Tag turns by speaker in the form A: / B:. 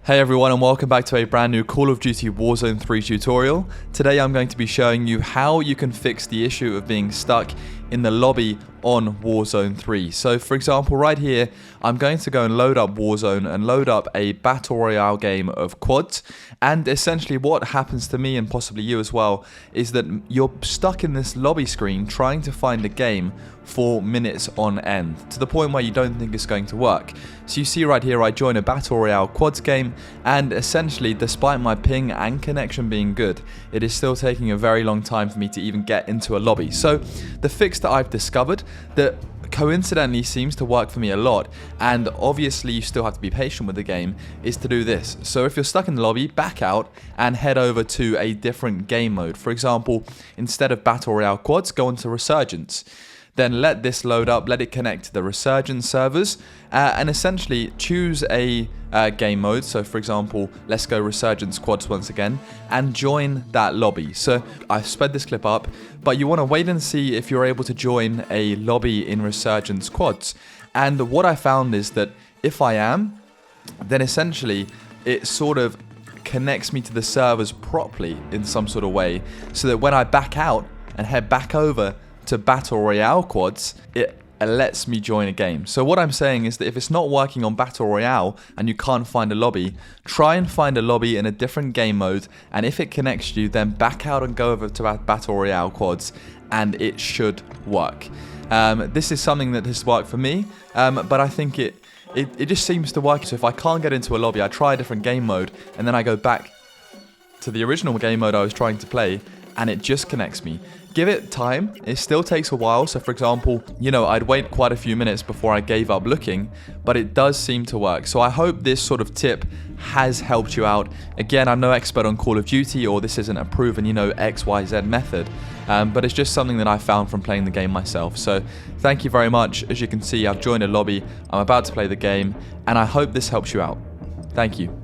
A: Hey everyone, and welcome back to a brand new Call of Duty Warzone 3 tutorial. Today I'm going to be showing you how you can fix the issue of being stuck in the lobby on Warzone 3. So for example, right here, I'm going to go and load up Warzone and load up a Battle Royale game of quads. And essentially what happens to me, and possibly you as well, is that you're stuck in this lobby screen trying to find a game for minutes on end, to the point where you don't think it's going to work. So you see right here, I join a Battle Royale quads game, and essentially, despite my ping and connection being good, it is still taking a very long time for me to even get into a lobby. So the fix that I've discovered that coincidentally seems to work for me a lot, and obviously you still have to be patient with the game, is to do this. So if you're stuck in the lobby, back out and head over to a different game mode. For example, instead of Battle Royale quads, go into Resurgence. Then let this load up, let it connect to the Resurgence servers, and essentially choose a game mode. So for example, let's go Resurgence quads once again, and join that lobby. So I've sped this clip up, but you want to wait and see if you're able to join a lobby in Resurgence quads. And what I found is that if I am, then essentially it sort of connects me to the servers properly in some sort of way, so that when I back out and head back over to Battle Royale quads, it lets me join a game. So what I'm saying is that if it's not working on Battle Royale and you can't find a lobby, try and find a lobby in a different game mode, and if it connects you, then back out and go over to Battle Royale quads, and it should work. This is something that has worked for me, but I think it just seems to work. So if I can't get into a lobby, I try a different game mode, and then I go back to the original game mode I was trying to play, and it just connects me. Give it time, it still takes a while. So for example, I'd wait quite a few minutes before I gave up looking, but it does seem to work. So I hope this sort of tip has helped you out. Again, I'm no expert on Call of Duty, or this isn't a proven, XYZ method, but it's just something that I found from playing the game myself. So thank you very much. As you can see, I've joined a lobby, I'm about to play the game, and I hope this helps you out. Thank you.